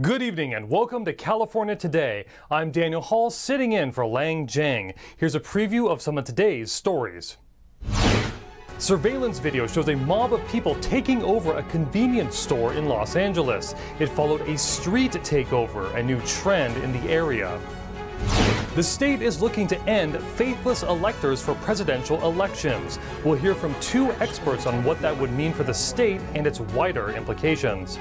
Good evening and welcome to California Today. I'm Daniel Hall sitting in for Lang Jiang. Here's a preview of some of today's stories. Surveillance video shows a mob of people taking over a convenience store in Los Angeles. It followed a street takeover, a new trend in the area. The state is looking to end faithless electors for presidential elections. We'll hear from two experts on what that would mean for the state and its wider implications.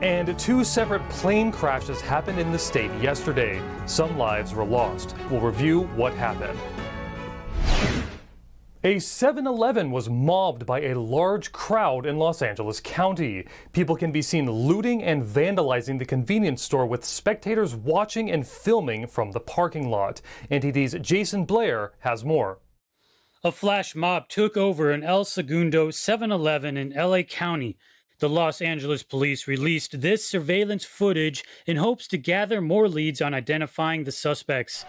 And two separate plane crashes happened in the state yesterday. Some lives were lost. We'll review what happened. A 7-Eleven was mobbed by a large crowd in Los Angeles County. People can be seen looting and vandalizing the convenience store with spectators watching and filming from the parking lot. NTD's Jason Blair has more. A flash mob took over an El Segundo 7-Eleven in LA County. The Los Angeles police released this surveillance footage in hopes to gather more leads on identifying the suspects.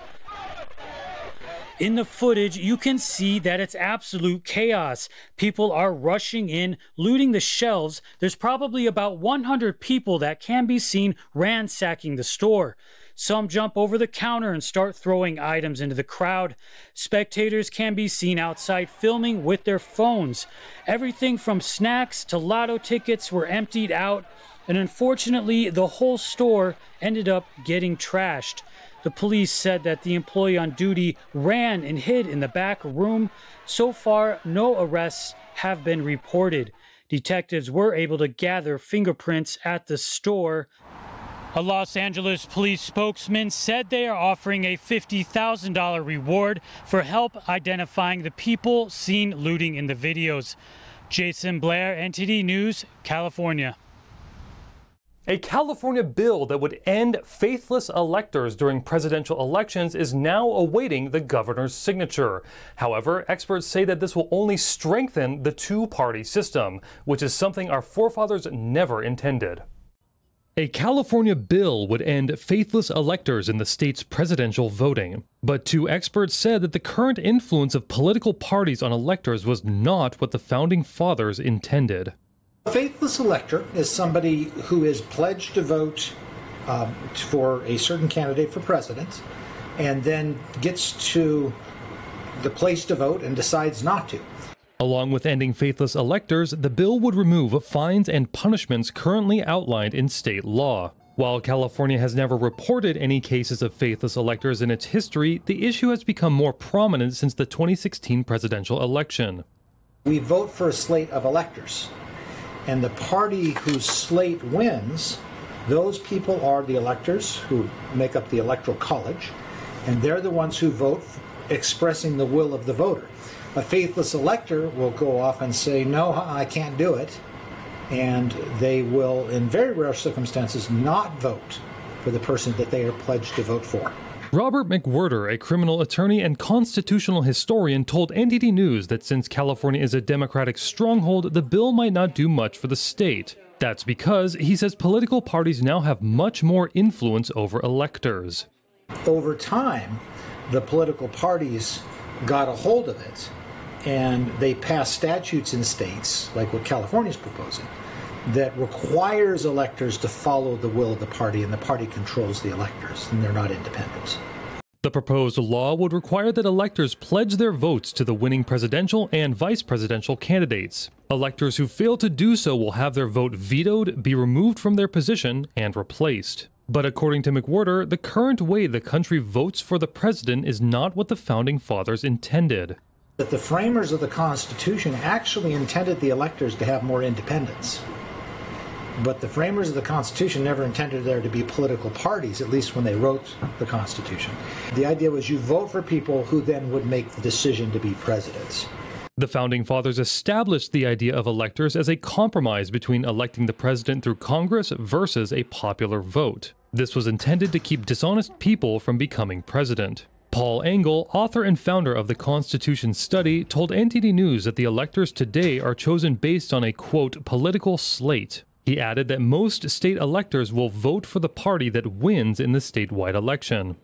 In the footage, you can see that it's absolute chaos. People are rushing in, looting the shelves. There's probably about 100 people that can be seen ransacking the store. Some jump over the counter and start throwing items into the crowd. Spectators can be seen outside filming with their phones. Everything from snacks to lotto tickets were emptied out, and unfortunately, the whole store ended up getting trashed. The police said that the employee on duty ran and hid in the back room. So far, no arrests have been reported. Detectives were able to gather fingerprints at the store. A Los Angeles police spokesman said they are offering a $50,000 reward for help identifying the people seen looting in the videos. Jason Blair, NTD News, California. A California bill that would end faithless electors during presidential elections is now awaiting the governor's signature. However, experts say that this will only strengthen the two-party system, which is something our forefathers never intended. A California bill would end faithless electors in the state's presidential voting. But two experts said that the current influence of political parties on electors was not what the founding fathers intended. A faithless elector is somebody who is pledged to vote for a certain candidate for president and then gets to the place to vote and decides not to. Along with ending faithless electors, the bill would remove fines and punishments currently outlined in state law. While California has never reported any cases of faithless electors in its history, the issue has become more prominent since the 2016 presidential election. We vote for a slate of electors, and the party whose slate wins, those people are the electors who make up the Electoral College, and they're the ones who vote expressing the will of the voter. A faithless elector will go off and say, no, I can't do it, and they will, in very rare circumstances, not vote for the person that they are pledged to vote for. Robert McWhirter, a criminal attorney and constitutional historian, told NTD News that since California is a Democratic stronghold, the bill might not do much for the state. That's because, he says, political parties now have much more influence over electors. Over time, the political parties got a hold of it, and they passed statutes in states, like what California is proposing, that requires electors to follow the will of the party, and the party controls the electors, and they're not independent. The proposed law would require that electors pledge their votes to the winning presidential and vice presidential candidates. Electors who fail to do so will have their vote vetoed, be removed from their position, and replaced. But according to McWhirter, the current way the country votes for the president is not what the founding fathers intended. But the framers of the Constitution actually intended the electors to have more independence. But the framers of the Constitution never intended there to be political parties, at least when they wrote the Constitution. The idea was you vote for people who then would make the decision to be presidents. The founding fathers established the idea of electors as a compromise between electing the president through Congress versus a popular vote. This was intended to keep dishonest people from becoming president. Paul Engel, author and founder of the Constitution Study, told NTD News that the electors today are chosen based on a, quote, political slate. He added that most state electors will vote for the party that wins in the statewide election.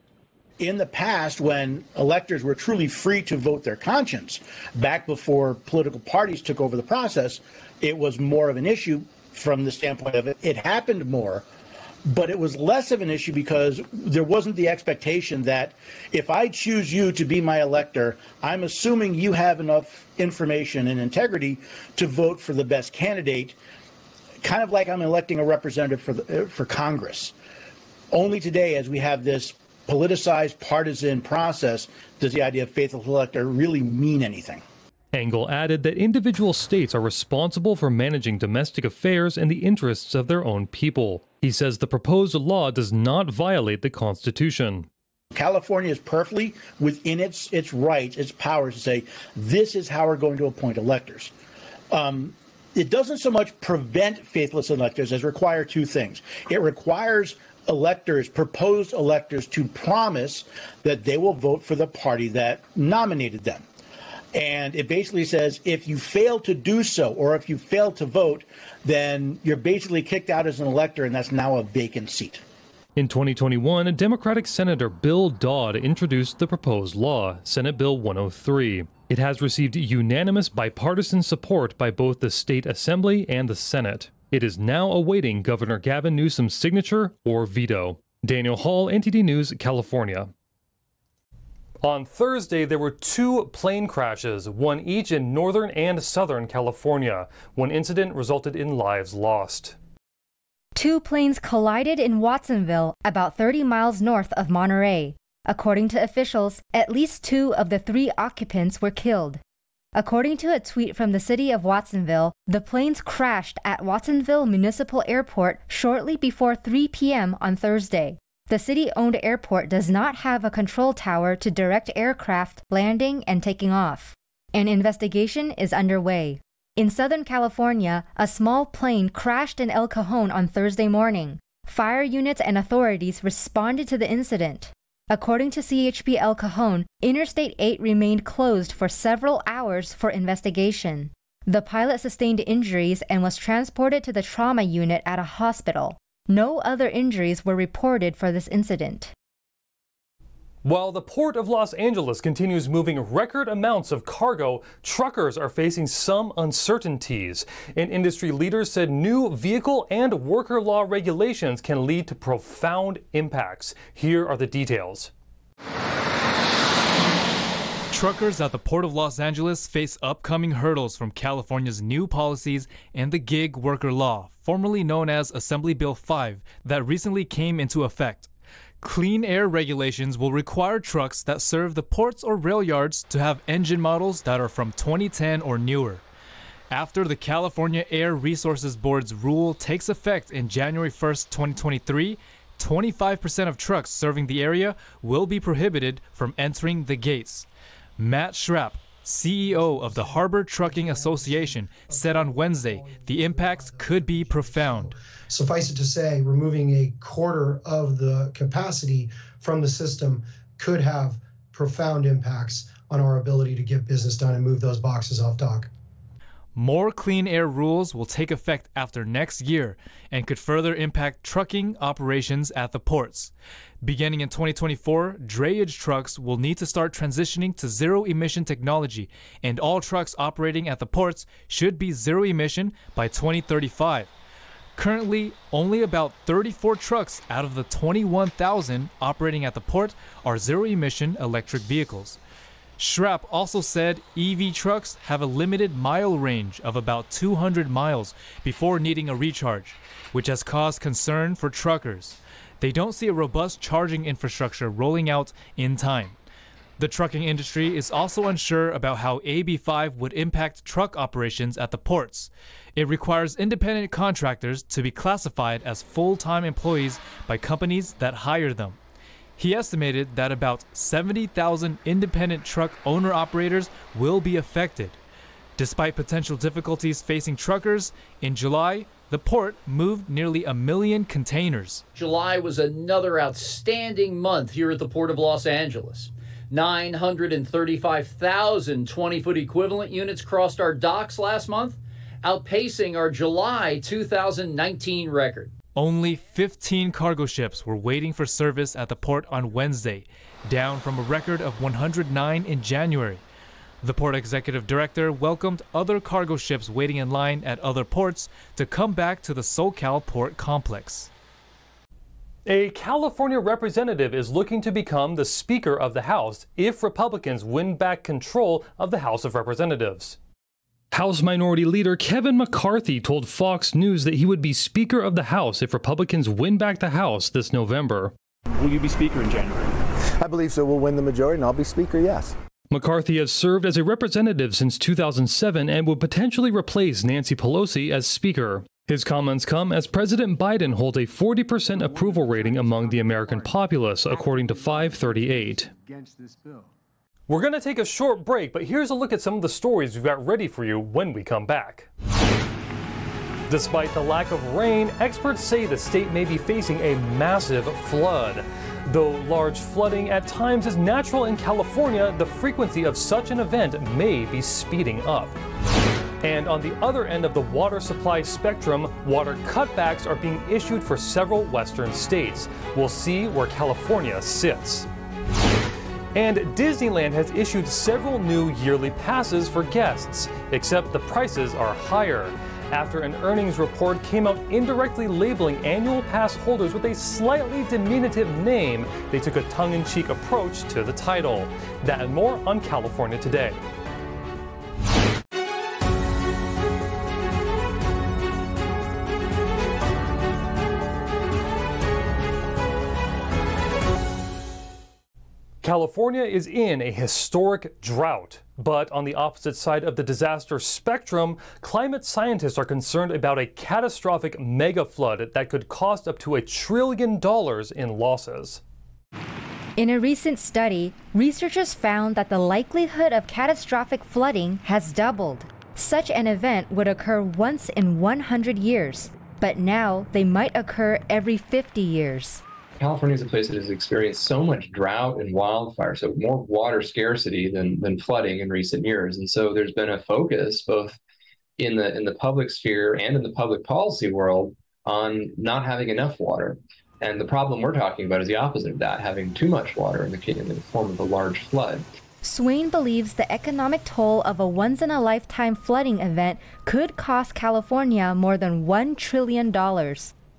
In the past, when electors were truly free to vote their conscience, back before political parties took over the process, it was more of an issue from the standpoint of it happened more, but it was less of an issue because there wasn't the expectation that if I choose you to be my elector, I'm assuming you have enough information and integrity to vote for the best candidate, kind of like I'm electing a representative for Congress. Only today, as we have this politicized partisan process, does the idea of faithless elector really mean anything. Engel added that individual states are responsible for managing domestic affairs in the interests of their own people. He says the proposed law does not violate the Constitution. California is perfectly within its rights, its powers to say, this is how we're going to appoint electors. It doesn't so much prevent faithless electors as require two things. It requires electors, proposed electors, to promise that they will vote for the party that nominated them. And it basically says if you fail to do so, or if you fail to vote, then you're basically kicked out as an elector, and that's now a vacant seat. In 2021, Democratic Senator Bill Dodd introduced the proposed law, Senate Bill 103. It has received unanimous bipartisan support by both the state assembly and the Senate. It is now awaiting Governor Gavin Newsom's signature or veto. Daniel Hall, NTD News, California. On Thursday, there were 2 plane crashes, one each in northern and southern California. One incident resulted in lives lost. 2 planes collided in Watsonville, about 30 miles north of Monterey. According to officials, at least 2 of the 3 occupants were killed. According to a tweet from the city of Watsonville, the planes crashed at Watsonville Municipal Airport shortly before 3 p.m. on Thursday. The city-owned airport does not have a control tower to direct aircraft landing and taking off. An investigation is underway. In Southern California, a small plane crashed in El Cajon on Thursday morning. Fire units and authorities responded to the incident. According to CHP El Cajon, Interstate 8 remained closed for several hours for investigation. The pilot sustained injuries and was transported to the trauma unit at a hospital. No other injuries were reported for this incident. While the Port of Los Angeles continues moving record amounts of cargo, truckers are facing some uncertainties. And industry leaders said new vehicle and worker law regulations can lead to profound impacts. Here are the details. Truckers at the Port of Los Angeles face upcoming hurdles from California's new policies and the gig worker law, formerly known as Assembly Bill 5, that recently came into effect. Clean air regulations will require trucks that serve the ports or rail yards to have engine models that are from 2010 or newer. After the California Air Resources Board's rule takes effect in January 1st, 2023, 25% of trucks serving the area will be prohibited from entering the gates. Matt Schrapp, CEO of the Harbor Trucking Association, said on Wednesday the impacts could be profound. Suffice it to say, removing a quarter of the capacity from the system could have profound impacts on our ability to get business done and move those boxes off dock. More clean air rules will take effect after next year and could further impact trucking operations at the ports. Beginning in 2024, drayage trucks will need to start transitioning to zero-emission technology, and all trucks operating at the ports should be zero-emission by 2035. Currently, only about 34 trucks out of the 21,000 operating at the port are zero-emission electric vehicles. Schrapp also said EV trucks have a limited mile range of about 200 miles before needing a recharge, which has caused concern for truckers. They don't see a robust charging infrastructure rolling out in time. The trucking industry is also unsure about how AB5 would impact truck operations at the ports. It requires independent contractors to be classified as full-time employees by companies that hire them. He estimated that about 70,000 independent truck owner-operators will be affected. Despite potential difficulties facing truckers, in July, the port moved nearly 1 million containers. July was another outstanding month here at the Port of Los Angeles. 935,000 20-foot equivalent units crossed our docks last month, outpacing our July 2019 record. Only 15 cargo ships were waiting for service at the port on Wednesday, down from a record of 109 in January. The port executive director welcomed other cargo ships waiting in line at other ports to come back to the SoCal port complex. A California representative is looking to become the Speaker of the House if Republicans win back control of the House of Representatives. House Minority Leader Kevin McCarthy told Fox News that he would be Speaker of the House if Republicans win back the House this November. Will you be Speaker in January? I believe so. We'll win the majority and I'll be Speaker, yes. McCarthy has served as a representative since 2007 and would potentially replace Nancy Pelosi as Speaker. His comments come as President Biden holds a 40% approval rating among the American populace, according to 538. We're going to take a short break, but here's a look at some of the stories we've got ready for you when we come back. Despite the lack of rain, experts say the state may be facing a massive flood. Though large flooding at times is natural in California, the frequency of such an event may be speeding up. And on the other end of the water supply spectrum, water cutbacks are being issued for several western states. We'll see where California sits. And Disneyland has issued several new yearly passes for guests, except the prices are higher. After an earnings report came out indirectly labeling annual pass holders with a slightly diminutive name, they took a tongue-in-cheek approach to the title. That and more on California Today. California is in a historic drought, but on the opposite side of the disaster spectrum, climate scientists are concerned about a catastrophic mega flood that could cost up to $1 trillion in losses. In a recent study, researchers found that the likelihood of catastrophic flooding has doubled. Such an event would occur once in 100 years, but now they might occur every 50 years. California is a place that has experienced so much drought and wildfire, so more water scarcity than flooding in recent years. And so there's been a focus both in the public sphere and in the public policy world on not having enough water. And the problem we're talking about is the opposite of that, having too much water in the form of a large flood. Swain believes the economic toll of a once-in-a-lifetime flooding event could cost California more than $1 trillion.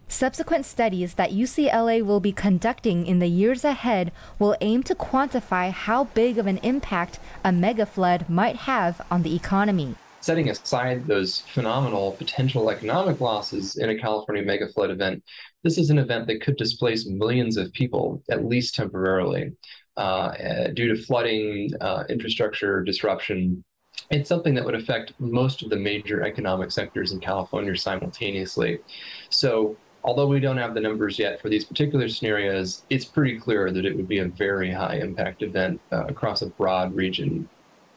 Subsequent studies that UCLA will be conducting in the years ahead will aim to quantify how big of an impact a mega flood might have on the economy. Setting aside those phenomenal potential economic losses in a California mega flood event, this is an event that could displace millions of people, at least temporarily, due to flooding, infrastructure disruption. It's something that would affect most of the major economic sectors in California simultaneously. So, although we don't have the numbers yet for these particular scenarios, it's pretty clear that it would be a very high impact event across a broad region.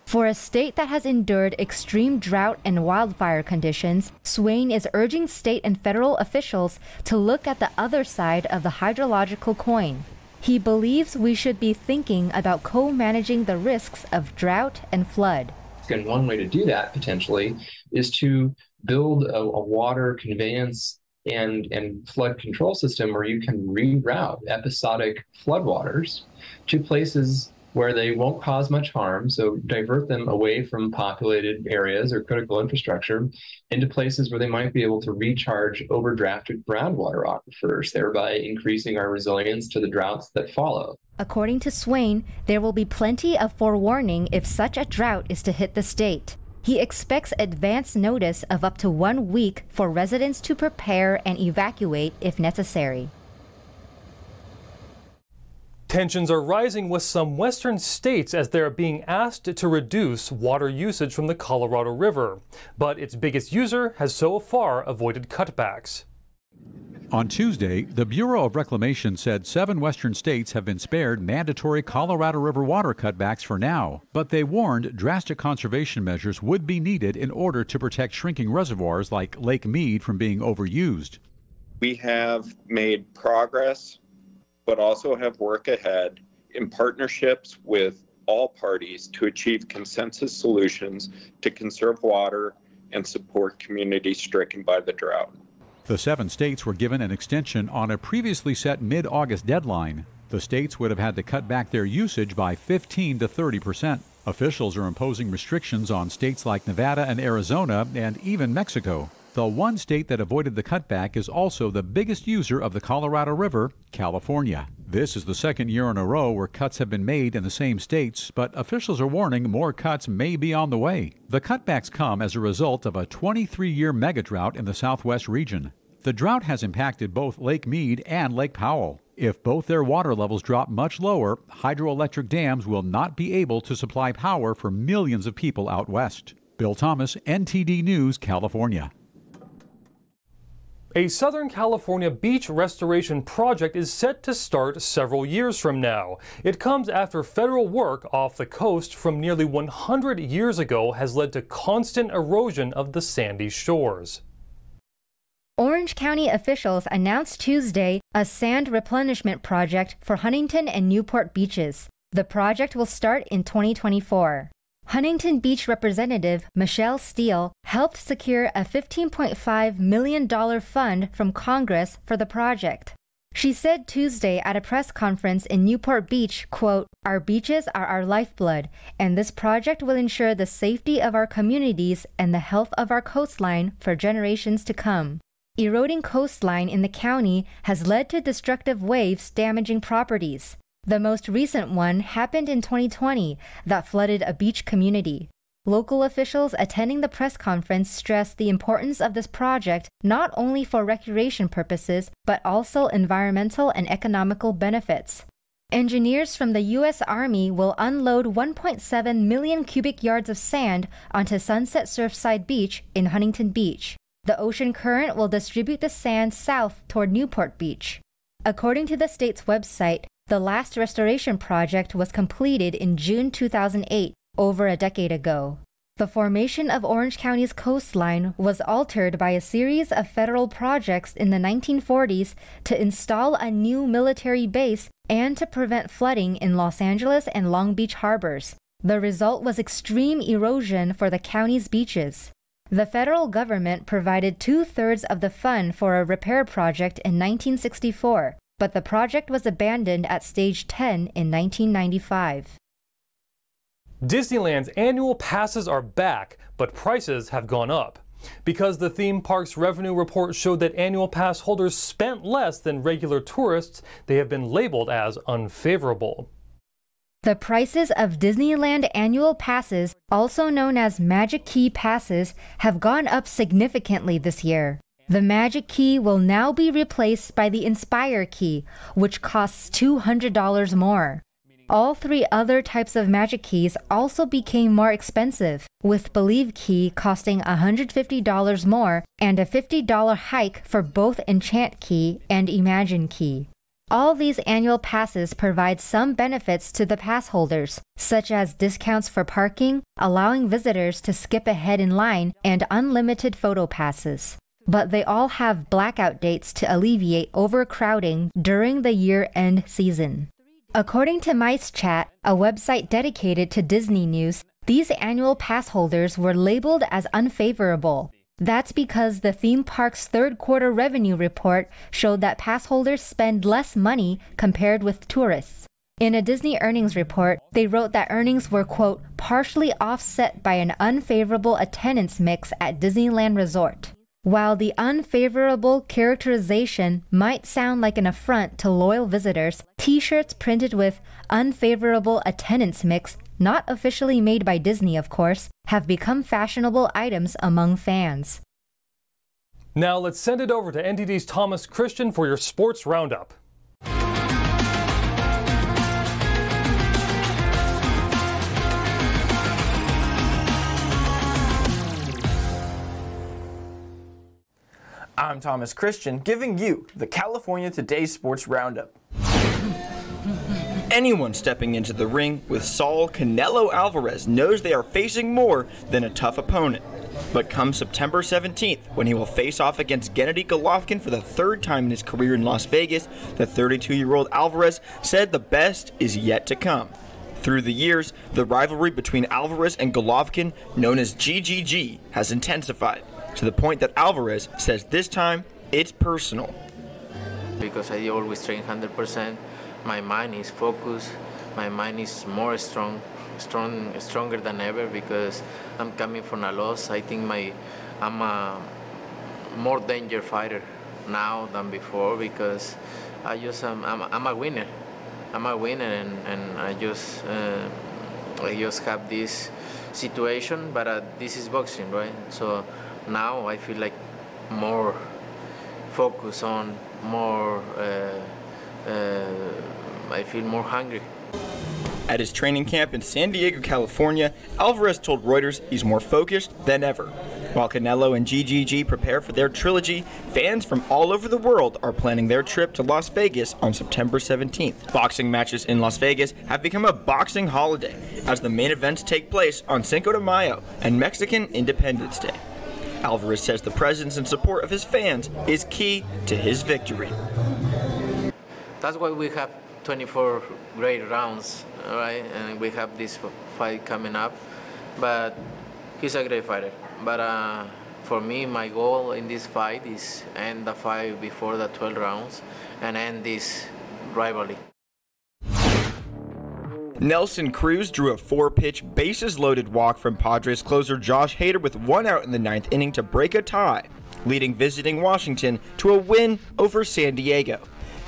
For a state that has endured extreme drought and wildfire conditions, Swain is urging state and federal officials to look at the other side of the hydrological coin. He believes we should be thinking about co-managing the risks of drought and flood. And one way to do that, potentially, is to build a water conveyance and flood control system where you can reroute episodic floodwaters to places where they won't cause much harm, so divert them away from populated areas or critical infrastructure into places where they might be able to recharge overdrafted groundwater aquifers, thereby increasing our resilience to the droughts that follow. According to Swain, there will be plenty of forewarning if such a drought is to hit the state. He expects advance notice of up to 1 week for residents to prepare and evacuate if necessary. Tensions are rising with some western states as they are being asked to reduce water usage from the Colorado River. But its biggest user has so far avoided cutbacks. On Tuesday, the Bureau of Reclamation said 7 western states have been spared mandatory Colorado River water cutbacks for now, but they warned drastic conservation measures would be needed in order to protect shrinking reservoirs like Lake Mead from being overused. We have made progress, but also have work ahead in partnerships with all parties to achieve consensus solutions to conserve water and support communities stricken by the drought. The 7 states were given an extension on a previously set mid-August deadline. The states would have had to cut back their usage by 15 to 30%. Officials are imposing restrictions on states like Nevada and Arizona and even Mexico. The one state that avoided the cutback is also the biggest user of the Colorado River, California. This is the second year in a row where cuts have been made in the same states, but officials are warning more cuts may be on the way. The cutbacks come as a result of a 23-year mega drought in the southwest region. The drought has impacted both Lake Mead and Lake Powell. If both their water levels drop much lower, hydroelectric dams will not be able to supply power for millions of people out west. Bill Thomas, NTD News, California. A Southern California beach restoration project is set to start several years from now. It comes after federal work off the coast from nearly 100 years ago has led to constant erosion of the sandy shores. Orange County officials announced Tuesday a sand replenishment project for Huntington and Newport beaches. The project will start in 2024. Huntington Beach Representative Michelle Steele helped secure a $15.5 million fund from Congress for the project. She said Tuesday at a press conference in Newport Beach, quote, "Our beaches are our lifeblood, and this project will ensure the safety of our communities and the health of our coastline for generations to come." Eroding coastline in the county has led to destructive waves damaging properties. The most recent one happened in 2020 that flooded a beach community. Local officials attending the press conference stressed the importance of this project not only for recreation purposes, but also environmental and economical benefits. Engineers from the U.S. Army will unload 1.7 million cubic yards of sand onto Sunset Surfside Beach in Huntington Beach. The ocean current will distribute the sand south toward Newport Beach. According to the state's website, the last restoration project was completed in June 2008, over a decade ago. The formation of Orange County's coastline was altered by a series of federal projects in the 1940s to install a new military base and to prevent flooding in Los Angeles and Long Beach harbors. The result was extreme erosion for the county's beaches. The federal government provided 2/3 of the fund for a repair project in 1964, but the project was abandoned at stage 10 in 1995. Disneyland's annual passes are back, but prices have gone up. Because the theme park's revenue report showed that annual pass holders spent less than regular tourists, they have been labeled as unfavorable. The prices of Disneyland annual passes, also known as Magic Key passes, have gone up significantly this year. The Magic Key will now be replaced by the Inspire Key, which costs $200 more. All three other types of Magic Keys also became more expensive, with Believe Key costing $150 more and a $50 hike for both Enchant Key and Imagine Key. All these annual passes provide some benefits to the pass holders, such as discounts for parking, allowing visitors to skip ahead in line, and unlimited photo passes. But they all have blackout dates to alleviate overcrowding during the year-end season. According to Mice Chat, a website dedicated to Disney news, these annual pass holders were labeled as unfavorable. That's because the theme park's third quarter revenue report showed that pass holders spend less money compared with tourists. In a Disney earnings report, they wrote that earnings were, quote, partially offset by an unfavorable attendance mix at Disneyland Resort. While the unfavorable characterization might sound like an affront to loyal visitors, T-shirts printed with unfavorable attendance mix, not officially made by Disney of course, have become fashionable items among fans. Now let's send it over to NTD's Thomas Christian for your sports roundup. I'm Thomas Christian, giving you the California Today Sports Roundup. Anyone stepping into the ring with Saul Canelo Avarez knows they are facing more than a tough opponent. But come September 17th, when he will face off against Gennady Golovkin for the third time in his career in Las Vegas, the 32-year-old Avarez said the best is yet to come. Through the years, the rivalry between Avarez and Golovkin, known as GGG, has intensified, to the point that Avarez says this time it's personal. Because I always train 100%, my mind is focused, my mind is more stronger than ever because I'm coming from a loss. I think I'm a more danger fighter now than before because I'm a winner. I'm a winner, and I just have this situation, but this is boxing, right? So now I feel like more focus on more. I feel more hungry. At his training camp in San Diego, California, Avarez told Reuters he's more focused than ever. While Canelo and GGG prepare for their trilogy, fans from all over the world are planning their trip to Las Vegas on September 17th. Boxing matches in Las Vegas have become a boxing holiday, as the main events take place on Cinco de Mayo and Mexican Independence Day. Avarez says the presence and support of his fans is key to his victory. That's why we have 24 great rounds, right? And we have this fight coming up. But he's a great fighter. But for me, my goal in this fight is end the fight before the 12 rounds and end this rivalry. Nelson Cruz drew a 4-pitch, bases-loaded walk from Padres closer Josh Hader with 1 out in the 9th inning to break a tie, leading visiting Washington to a win over San Diego.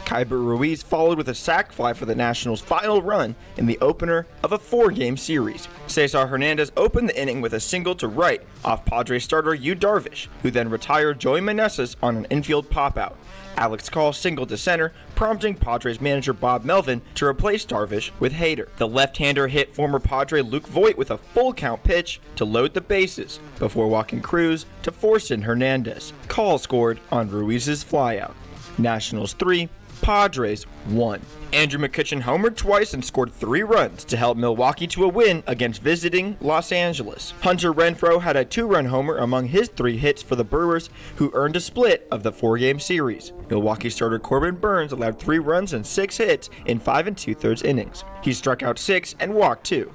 Kyber Ruiz followed with a sac fly for the Nationals' final run in the opener of a 4-game series. Cesar Hernandez opened the inning with a single to right off Padres starter Yu Darvish, who then retired Joey Meneses on an infield pop-out. Alex Call singled to center, prompting Padres manager Bob Melvin to replace Darvish with Hader. The left-hander hit former Padre Luke Voit with a full-count pitch to load the bases before walking Cruz to force in Hernandez. Call scored on Ruiz's flyout. Nationals 3, Padres 1. Andrew McCutchen homered twice and scored 3 runs to help Milwaukee to a win against visiting Los Angeles. Hunter Renfroe had a 2-run homer among his 3 hits for the Brewers, who earned a split of the 4-game series. Milwaukee starter Corbin Burns allowed 3 runs and 6 hits in 5 2/3 innings. He struck out 6 and walked 2.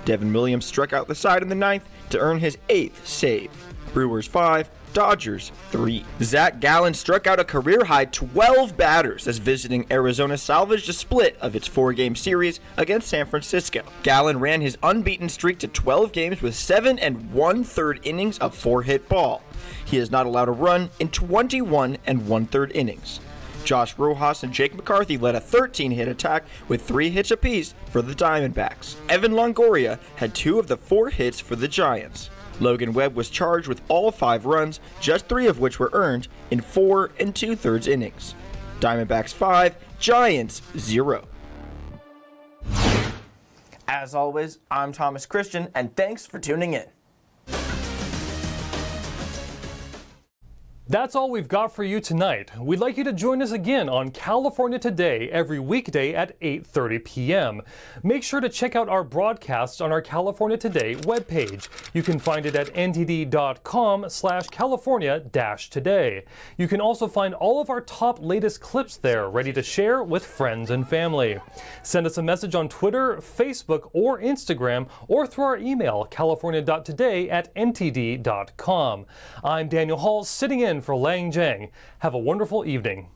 Devin Williams struck out the side in the 9th to earn his 8th save. Brewers 5, Dodgers 3. Zach Gallen struck out a career-high 12 batters as visiting Arizona salvaged a split of its 4-game series against San Francisco. Gallen ran his unbeaten streak to 12 games with 7 1/3 innings of 4-hit ball. He has not allowed a run in 21 1/3 innings. Josh Rojas and Jake McCarthy led a 13-hit attack with 3 hits apiece for the Diamondbacks. Evan Longoria had 2 of the 4 hits for the Giants. Logan Webb was charged with all 5 runs, just 3 of which were earned in 4 2/3 innings. Diamondbacks 5, Giants 0. As always, I'm Thomas Christian, and thanks for tuning in. That's all we've got for you tonight. We'd like you to join us again on California Today every weekday at 8:30 p.m. Make sure to check out our broadcasts on our California Today webpage. You can find it at ntd.com/California-Today. You can also find all of our top latest clips there, ready to share with friends and family. Send us a message on Twitter, Facebook, or Instagram, or through our email, california.today@ntd.com. I'm Daniel Hall, sitting in for Lang Zhang. Have a wonderful evening.